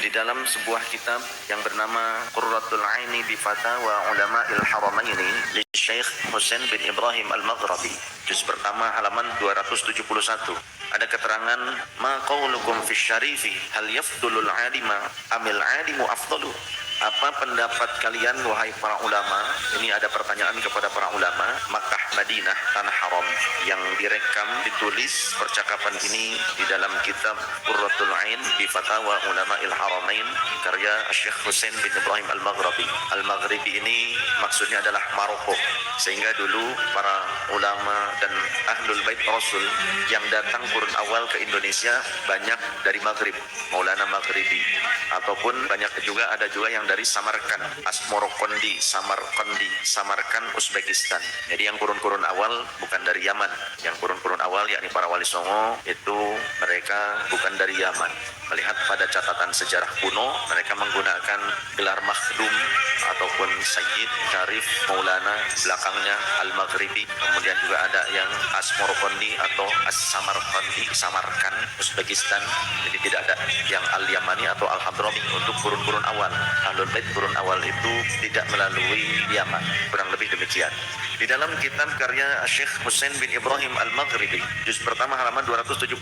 di dalam sebuah kitab yang bernama Qurratul Aini bi Fatawa Ulama'il Haramaini li Syekh Husain bin Ibrahim Al-Maghribi, juz pertama halaman 271. Ada keterangan, ma qaulukum fi syarifi hal yafdulul alima amil alimu afdalu. Apa pendapat kalian wahai para ulama? Ini ada pertanyaan kepada para ulama Makkah, Madinah, tanah haram, yang direkam, ditulis percakapan ini di dalam kitab Qurratul Ain bi Fatawa Ulama'il Haramain karya Syekh Husain bin Ibrahim Al-Maghribi. Al-Maghribi ini maksudnya adalah Maroko, sehingga dulu para ulama dan ahlul bait Rasul yang datang kurun awal ke Indonesia banyak dari Maghrib, Maulana Maghribi, ataupun banyak juga yang dari Samarkand, Asmorokondi, Samarkand, Uzbekistan. Jadi yang kurun-kurun awal bukan dari Yaman. Yang kurun-kurun awal yakni para wali songo itu mereka bukan dari Yaman. Melihat pada catatan sejarah kuno, mereka menggunakan gelar makhdum ataupun sayyid, syarif, maulana, belakangnya al-Maghribi. Kemudian juga ada yang Asmorokondi atau As-Samarkandi, Samarkand, Uzbekistan. Jadi tidak ada yang al-Yamani atau al-Hadrami untuk kurun-kurun awal. Ahlul Bait kurun awal itu tidak melalui Yaman, kurang lebih demikian. Di dalam kitab karya Syekh Husain bin Ibrahim Al-Maghribi, juz pertama halaman 271,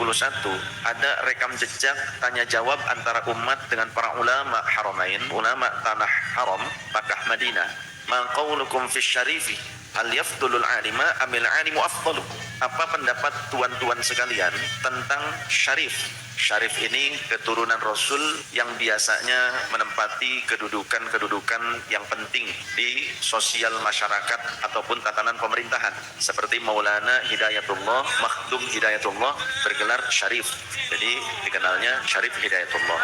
ada rekam jejak tanya jawab antara umat dengan para ulama Haramain, ulama tanah haram, Makkah, Madinah. Ma qaulukum fi syarifi hal yafdulul alima amil alimu afdalu. Apa pendapat tuan-tuan sekalian tentang syarif? Syarif ini keturunan Rasul yang biasanya menempati kedudukan yang penting di sosial masyarakat ataupun tatanan pemerintahan, seperti Maulana Hidayatullah, Makhdum Hidayatullah bergelar Syarif. Jadi dikenalnya Syarif Hidayatullah.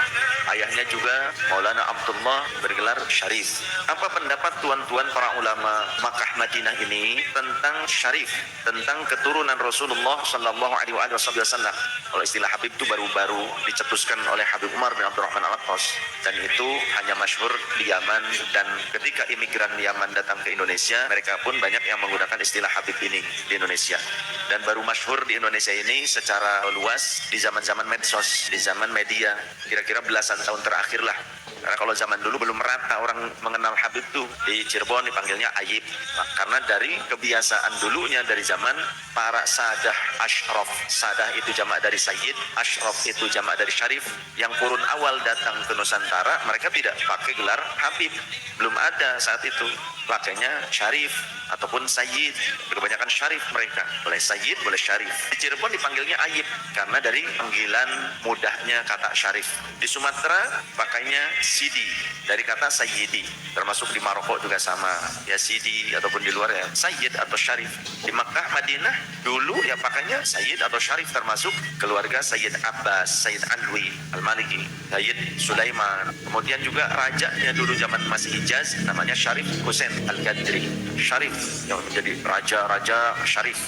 Ayahnya juga Maulana Abdullah bergelar Syarif. Apa pendapat tuan-tuan para ulama Makkah, Madinah ini tentang Syarif, tentang keturunan Rasulullah sallallahu alaihi wasallam? Kalau istilah Habib itu baru dicetuskan oleh Habib Umar bin Abdurrahman Al-Attas, dan itu hanya masyhur di Yaman. Dan ketika imigran Yaman datang ke Indonesia, mereka pun banyak yang menggunakan istilah Habib ini di Indonesia, dan baru masyhur di Indonesia ini secara luas di zaman-zaman medsos, di zaman media, kira-kira belasan tahun terakhir lah. Karena kalau zaman dulu belum merata orang mengenal Habib tuh. Di Cirebon dipanggilnya Ayib. Nah, karena dari kebiasaan dulunya dari zaman para sadah ashraf. Sadah itu jamak dari sayyid, ashraf itu jamak dari syarif. Yang kurun awal datang ke Nusantara, mereka tidak pakai gelar Habib. Belum ada saat itu. Pakainya syarif ataupun sayyid. Kebanyakan syarif mereka. Boleh sayyid, boleh syarif. Di Cirebon dipanggilnya Ayib karena dari panggilan mudahnya kata syarif. Di Sumatera pakainya Sidi dari kata Sayyidi, termasuk di Maroko juga sama ya, Sidi, ataupun di luar ya Sayyid atau Syarif. Di Makkah, Madinah dulu ya pakainya Sayyid atau Syarif, termasuk keluarga Sayyid Abbas, Sayyid Alwi Al-Maliki, Sayyid Sulaiman. Kemudian juga rajanya dulu zaman masih Hijaz namanya Syarif Husain Al-Qadri, Syarif yang menjadi raja Syarif.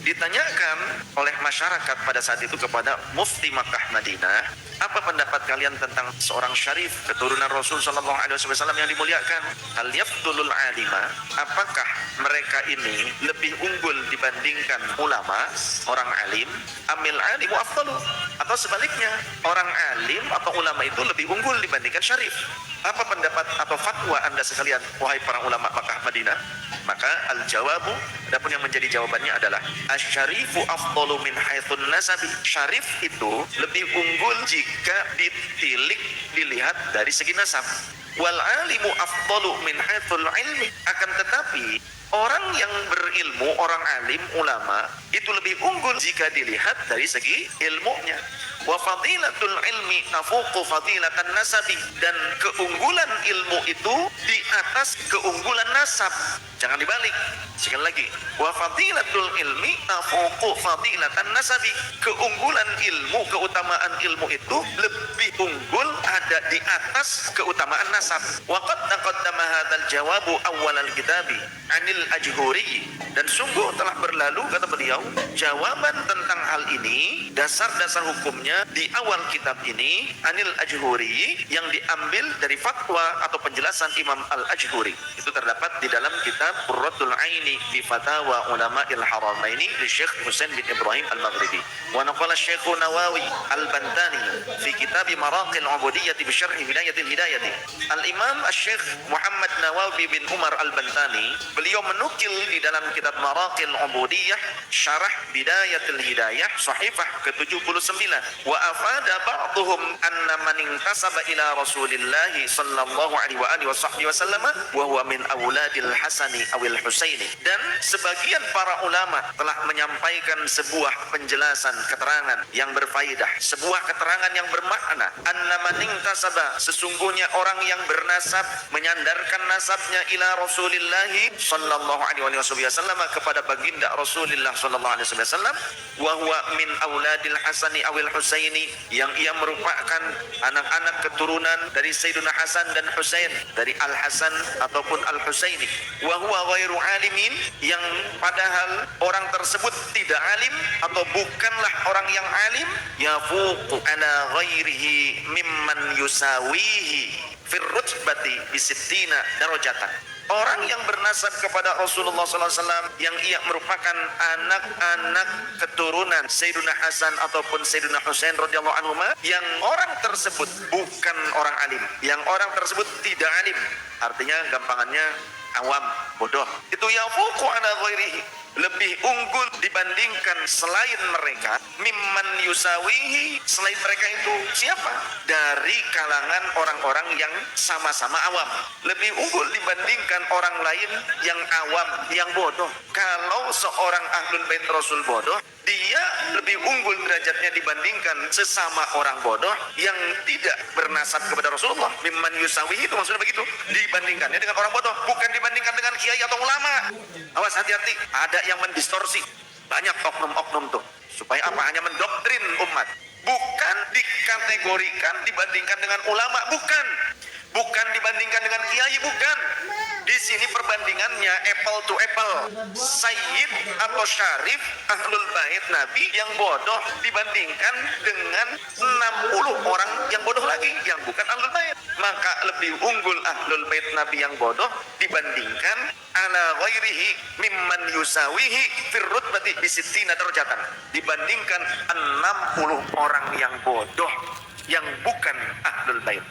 Ditanyakan oleh masyarakat pada saat itu kepada Mufti Makkah Madinah, apa pendapat kalian tentang seorang syarif keturunan Rasul sallallahu alaihi wasallam yang dimuliakan? Hal yafdulul alima, apakah mereka ini lebih unggul dibandingkan ulama, orang alim? Amil alimu afdalu, atau sebaliknya, orang alim atau ulama itu lebih unggul dibandingkan syarif? Apa pendapat atau fatwa Anda sekalian wahai para ulama Makkah Madinah? Maka al-jawabu, adapun yang menjadi jawabannya adalah asy-syarifu afdalu min haitsun nasabi. Syarif itu lebih unggul jika dilihat dari segi nasab. Wal alimu afdalu min haitsul ilmi. Akan tetapi orang yang berilmu, orang alim, ulama itu lebih unggul jika dilihat dari segi ilmunya. Wa fadilatul ilmi tafuqu fadilatan nasabi, dan keunggulan ilmu itu di atas keunggulan nasab. Jangan dibalik. Sekali lagi, wa fadilatul ilmi tafuqu fadilatan nasabi. Keunggulan ilmu, keutamaan ilmu itu lebih unggul, ada di atas keutamaan nasab. Wa qad taqaddama hadzal jawabu awwal al-kitabi 'anil anil ajhuri, dan sungguh telah berlalu, kata beliau, jawaban tentang hal ini, dasar-dasar hukumnya di awal kitab ini, anil ajhuri, yang diambil dari fatwa atau penjelasan Imam al-Ajhuri. Itu terdapat di dalam kitab Qurratul Aini bi Fatawa Ulama'il Haramaini li Syekh Husain bin Ibrahim al-Maghribi. Wa naqala Syekh Nawawi al-Bantani fi kitab Maraqil Ubudiyyah bi Syarh Hidayatil Hidayati. Al-Imam Syekh Muhammad Nawawi bin Umar al-Bantani, beliau menukil di dalam kitab Maraqil Ubudiyyah Syarah Bidayatil Hidayah sahifah ke-79, wa afada ba'dhum anna man intasaba ila Rasulillah sallallahu alaihi wa alihi wasallam wa huwa min auladil Hasani awil Husaini. Dan sebagian para ulama telah menyampaikan sebuah penjelasan keterangan yang berfaedah, sebuah keterangan yang bermakna, anna man intasaba, sesungguhnya orang yang bernasab, menyandarkan nasabnya ila Rasulillah sallallahu alaihi wasallam, kepada baginda Rasulullah sallallahu alaihi wasallam, wa huwa min auladil Hasani awil Husaini, yang ia merupakan anak-anak keturunan dari Sayyidina Hasan dan Husain, dari Al-Hasan ataupun Al-Husaini, wa huwa ghairu alimin, yang padahal orang tersebut tidak alim atau bukanlah orang yang alim, yafuqu ala ghairihi mimman yusawihi fir rutbati bisittina darajatan. Orang yang bernasab kepada Rasulullah SAW, yang ia merupakan anak-anak keturunan Sayyidina Hasan ataupun Sayyidina Husain radhiyallahu anhuma, yang orang tersebut bukan orang alim, yang orang tersebut tidak alim, artinya gampangannya awam, bodoh, itu yafuqu ala ghairihi, lebih unggul dibandingkan selain mereka, mimman yusawihi, selain mereka itu siapa? Dari kalangan orang-orang yang sama-sama awam, lebih unggul dibandingkan orang lain yang awam, yang bodoh. Kalau seorang ahlul bait Rasul bodoh, dia lebih unggul derajatnya dibandingkan sesama orang bodoh yang tidak bernasab kepada Rasulullah. Mimman yusawihi itu maksudnya begitu, dibandingkannya dengan orang bodoh, bukan dibandingkan dengan kiai atau ulama. Awas, hati-hati, ada yang mendistorsi. Banyak oknum-oknum tuh, supaya apa? Hanya mendoktrin umat, bukan dikategorikan dibandingkan dengan ulama, bukan dibandingkan dengan kiai, bukan. Di sini perbandingannya apple to apple, sayyid atau syarif ahlul bait Nabi yang bodoh dibandingkan dengan 60 orang yang bodoh lagi yang bukan ahlul bait. Maka lebih unggul ahlul bait Nabi yang bodoh dibandingkan ala ghairihi mimman yusawihi fir rutbati bisittina darajatan, dibandingkan 60 orang yang bodoh yang bukan ahlul bait.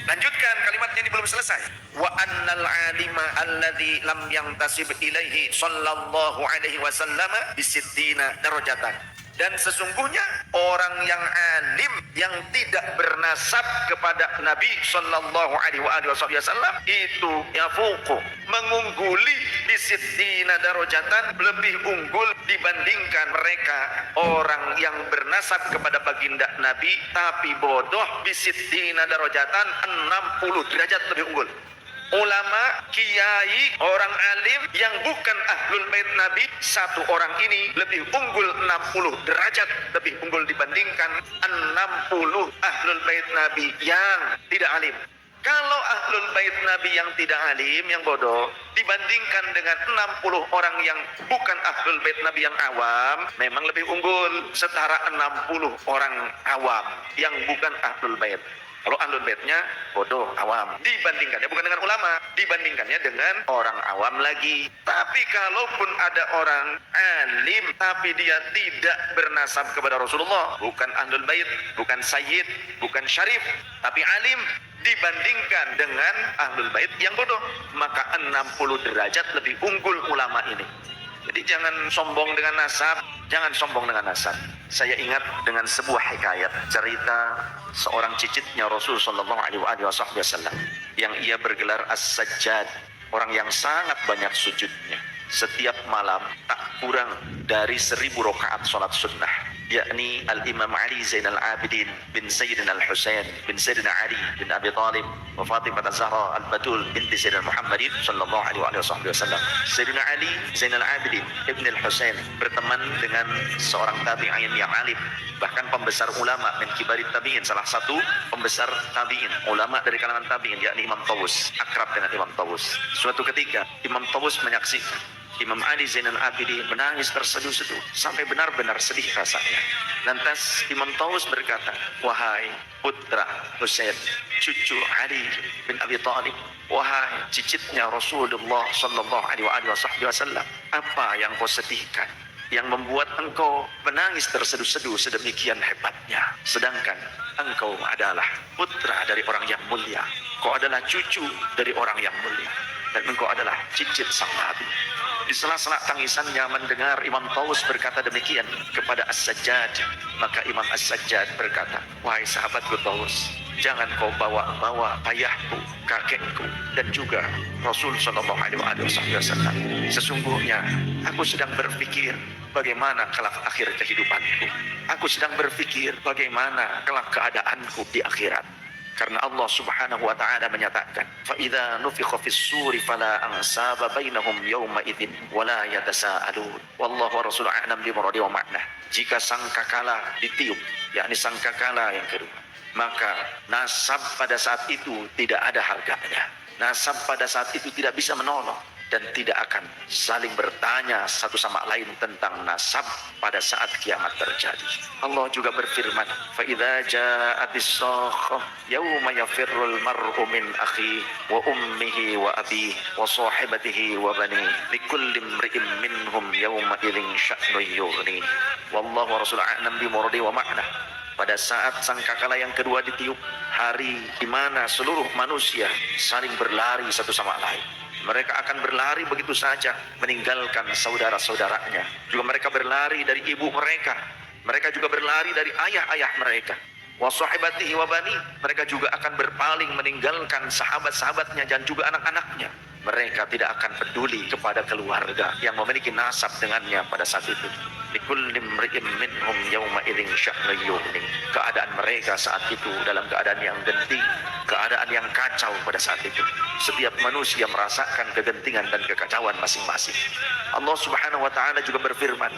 Lanjutkan kalimatnya, ini belum selesai. Wa annal alima alladzi lam yantasib ilaihi sallallahu alaihi wasallam bisittina darajatan. Dan sesungguhnya orang yang alim yang tidak bernasab kepada Nabi sallallahu alaihi wasallam itu yafuqu, mengungguli bisittina darajatan, lebih unggul dibandingkan mereka orang yang bernasab kepada baginda Nabi tapi bodoh, bisittina darajatan, 60 derajat lebih unggul. Ulama, kiai, orang alim yang bukan ahlul bait Nabi, satu orang ini lebih unggul 60 derajat lebih unggul dibandingkan 60 ahlul bait Nabi yang tidak alim. Kalau ahlul bait Nabi yang tidak alim, yang bodoh, dibandingkan dengan 60 orang yang bukan ahlul bait Nabi yang awam, memang lebih unggul setara 60 orang awam yang bukan ahlul bait. Kalau ahlul baitnya bodoh, awam, dibandingkannya bukan dengan ulama, dibandingkannya dengan orang awam lagi. Tapi kalaupun ada orang alim tapi dia tidak bernasab kepada Rasulullah, bukan ahlul bait, bukan sayyid, bukan syarif, tapi alim, dibandingkan dengan ahlul bait yang bodoh, maka 60 derajat lebih unggul ulama ini. Jadi jangan sombong dengan nasab, jangan sombong dengan nasab. Saya ingat dengan sebuah hikayat, cerita seorang cicitnya Rasul sallallahu alaihi wasallam yang ia bergelar As-Sajjad, orang yang sangat banyak sujudnya. Setiap malam tak kurang dari 1000 rakaat salat sunnah, yakni Al-Imam Ali Zainal Abidin bin Sayyidina Al-Husain bin Sayyidina Ali bin Abi Talib wa Fatimah Az-Zahra Al-Batul binti Sayyidina Muhammadin sallallahu alaihi wasallam. Sayyidina Ali Zainal Abidin ibn Al-Husain berteman dengan seorang tabi'in yang alim, bahkan pembesar ulama min kibarit tabi'in, salah satu pembesar tabi'in, ulama dari kalangan tabi'in, yakni Imam Tawus, akrab dengan Imam Tawus. Suatu ketika Imam Tawus menyaksikan Imam Ali Zainal Abidin menangis terseduh-seduh sampai benar-benar sedih rasanya. Lantas Imam Taus berkata, wahai putra Husain, cucu Ali bin Abi Thalib, wahai cicitnya Rasulullah sallallahu alaihi wasallam, apa yang kau sedihkan, yang membuat engkau menangis terseduh-seduh sedemikian hebatnya, sedangkan engkau adalah putra dari orang yang mulia, kau adalah cucu dari orang yang mulia, dan engkau adalah cicit sang Nabi. Di sela-sela tangisannya mendengar Imam Taus berkata demikian kepada As-Sajjad, maka Imam As-Sajjad berkata, wahai sahabatku Taus, jangan kau bawa-bawa ayahku, kakekku, dan juga Rasul sallallahu alaihi wasallam. Sesungguhnya aku sedang berpikir bagaimana kelak akhir kehidupanku. Aku sedang berpikir bagaimana kelak keadaanku di akhirat. Karena Allah Subhanahu wa taala menyatakan, fa idza nufikha fis suri fala ansaba bainahum yawma idzin wala yatasaalun wallahu wa rasuluhu a'lam bi muradi wa ma'nah. Jika sangkakala ditiup, yakni sangkakala yang kedua, maka nasab pada saat itu tidak ada harganya. Nasab pada saat itu tidak bisa menolong dan tidak akan saling bertanya satu sama lain tentang nasab pada saat kiamat terjadi. Allah juga berfirman, fa idza ja'atis sakhah yauma yafirrul mar'u min akhihi wa ummihi wa abihi wa sahibatihi wa banihi likulli imri'in minhum yawma idzin sya'nun yughni wallahu wa rasuluhu a'lam bi muradi wa ma'nah. Pada saat sangkakala yang kedua ditiup, hari di mana seluruh manusia saling berlari satu sama lain. Mereka akan berlari begitu saja meninggalkan saudara-saudaranya. Juga mereka berlari dari ibu mereka. Mereka juga berlari dari ayah-ayah mereka. Wa sahibatihi wa bani, mereka juga akan berpaling meninggalkan sahabat-sahabatnya dan juga anak-anaknya. Mereka tidak akan peduli kepada keluarga yang memiliki nasab dengannya pada saat itu. Likulli imri'in minhum yawma idzin sya'nun yughni. Keadaan mereka saat itu dalam keadaan yang genting, keadaan yang kacau pada saat itu. Setiap manusia merasakan kegentingan dan kekacauan masing-masing. Allah Subhanahu wa taala juga berfirman,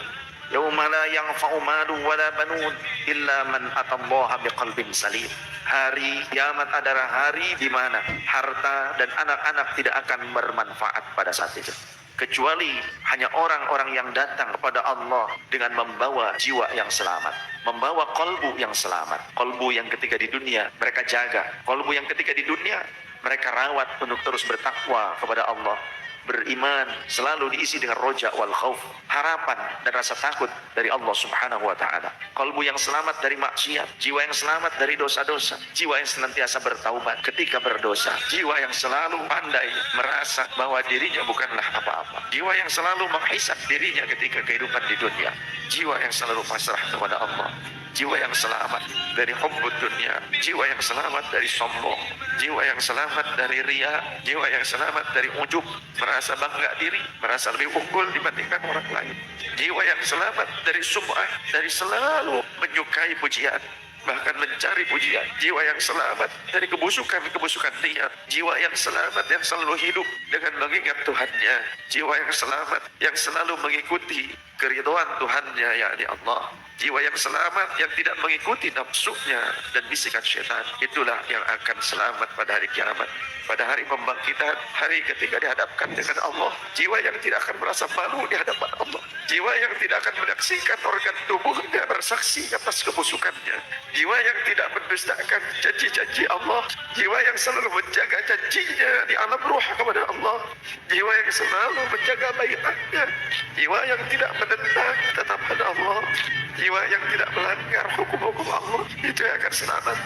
yauma la yanfa'u malun wala banun illa man atallaha biqalbin salim. Hari kiamat adalah hari di mana harta dan anak-anak tidak akan bermanfaat pada saat itu, kecuali hanya orang-orang yang datang kepada Allah dengan membawa jiwa yang selamat, membawa kolbu yang selamat, kolbu yang ketika di dunia mereka jaga, kolbu yang ketika di dunia mereka rawat untuk terus bertakwa kepada Allah, beriman, selalu diisi dengan roja wal khauf, harapan dan rasa takut dari Allah Subhanahu wa taala. Kalbu yang selamat dari maksiat, jiwa yang selamat dari dosa-dosa, jiwa yang senantiasa bertaubat ketika berdosa, jiwa yang selalu pandai merasa bahwa dirinya bukanlah apa-apa, jiwa yang selalu menghisab dirinya ketika kehidupan di dunia, jiwa yang selalu pasrah kepada Allah, jiwa yang selamat dari hubbud dunia, jiwa yang selamat dari sombong, jiwa yang selamat dari riya, jiwa yang selamat dari ujub, merasa bangga diri, merasa lebih unggul dibandingkan orang lain, jiwa yang selamat dari sum'ah, dari selalu menyukai pujian, bahkan mencari pujian, jiwa yang selamat dari kebusukan-kebusukan dia, jiwa yang selamat yang selalu hidup dengan mengingat Tuhannya, jiwa yang selamat yang selalu mengikuti keridhaan Tuhannya, yakni Allah, jiwa yang selamat yang tidak mengikuti nafsunya dan bisikan syaitan. Itulah yang akan selamat pada hari kiamat, pada hari pembangkitan, hari ketika dihadapkan dengan Allah. Jiwa yang tidak akan merasa malu di hadapan Allah, jiwa yang tidak akan menyaksikan organ tubuhnya bersaksi atas kebusukannya, jiwa yang tidak mendustakan janji-janji Allah, jiwa yang selalu menjaga janjinya di alam ruh kepada Allah, jiwa yang selalu menjaga baiatnya, jiwa yang tidak menentang ketetapan Allah, jiwa yang tidak melanggar hukum-hukum Allah, itu yang akan selamat.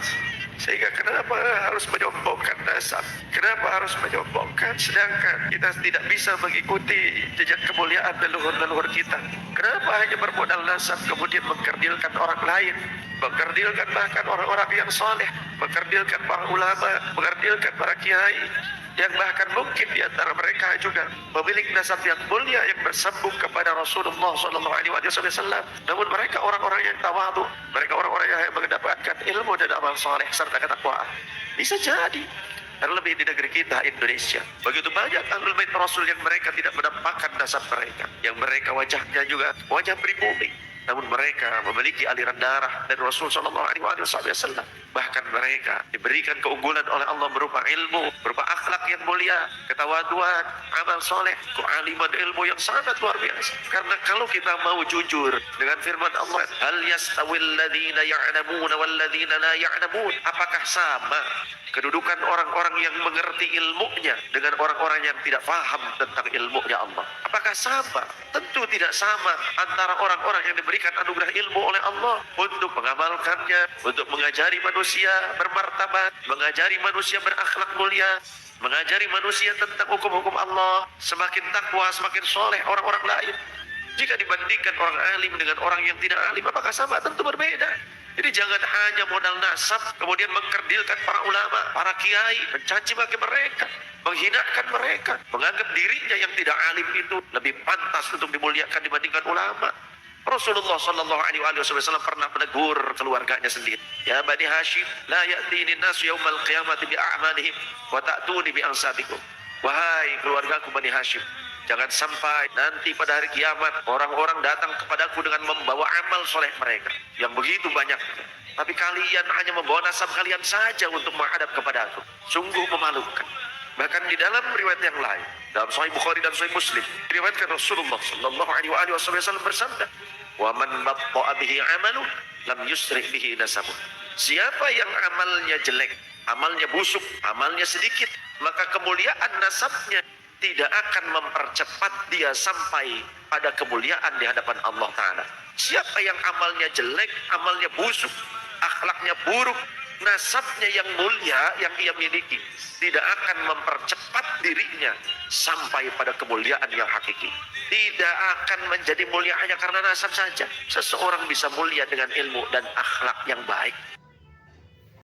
Sehingga kenapa harus menyombongkan nasab? Kenapa harus menyombongkan sedangkan kita tidak bisa mengikuti jejak kemuliaan leluhur-leluhur kita? Kenapa hanya bermodal nasab kemudian mengkerdilkan orang lain, mengkerdilkan bahkan orang-orang yang soleh, mengkerdilkan para ulama, mengkerdilkan para kiai, yang bahkan mungkin di antara mereka juga memiliki nasab yang mulia yang bersambung kepada Rasulullah SAW. Namun mereka orang-orang yang tawadhu, mereka orang-orang yang mendapatkan ilmu dan amal saleh serta ketakwaan. Bisa jadi. Terlebih di negeri kita Indonesia, begitu banyak ahlul bait Rasul yang mereka tidak menampakkan nasab mereka, yang mereka wajahnya juga wajah pribumi, namun mereka memiliki aliran darah dari Rasul Shallallahu Alaihi Wasallam. Bahkan mereka diberikan keunggulan oleh Allah berupa ilmu, berupa akhlak yang mulia, ketawaduan, amal soleh, kealiman ilmu yang sangat luar biasa. Karena kalau kita mau jujur dengan firman Allah, hal yastawil ladzina ya'lamuna wal ladzina la ya'lamun, apakah sama kedudukan orang-orang yang mengerti ilmunya dengan orang-orang yang tidak paham tentang ilmunya Allah? Apakah sama? Tentu tidak sama antara orang-orang yang diberikan anugerah ilmu oleh Allah untuk mengamalkannya, untuk mengajari manusia bermartabat, mengajari manusia berakhlak mulia, mengajari manusia tentang hukum-hukum Allah. Semakin takwa, semakin soleh orang-orang lain. Jika dibandingkan orang alim dengan orang yang tidak alim, apakah sama? Tentu berbeda. Jadi jangan hanya modal nasab, kemudian mengkerdilkan para ulama, para kiai, mencaci maki mereka, menghinakan mereka, menganggap dirinya yang tidak alim itu lebih pantas untuk dimuliakan dibandingkan ulama. Rasulullah Shallallahu Alaihi Wasallam pernah menegur keluarganya sendiri. Ya Bani Hashim, la ya'tini nasu yaumal qiyamati bi a'malihim wa ta'tuni bi ansabikum. Wahai keluargaku Bani Hashim, jangan sampai nanti pada hari kiamat orang-orang datang kepadaku dengan membawa amal soleh mereka yang begitu banyak, tapi kalian hanya membawa nasab kalian saja untuk menghadap kepadaku. Sungguh memalukan. Bahkan di dalam riwayat yang lain, dalam Sahih Bukhari dan Sahih Muslim, diriwayatkan Rasulullah Shallallahu Alaihi Wasallam bersabda, wa man batta'a bihi amaluh lam yusri bihi nasabuh. Siapa yang amalnya jelek, amalnya busuk, amalnya sedikit, maka kemuliaan nasabnya tidak akan mempercepat dia sampai pada kemuliaan di hadapan Allah Ta'ala. Siapa yang amalnya jelek, amalnya busuk, akhlaknya buruk, nasabnya yang mulia yang ia miliki tidak akan mempercepat dirinya sampai pada kemuliaan yang hakiki. Tidak akan menjadi mulia hanya karena nasab saja. Seseorang bisa mulia dengan ilmu dan akhlak yang baik.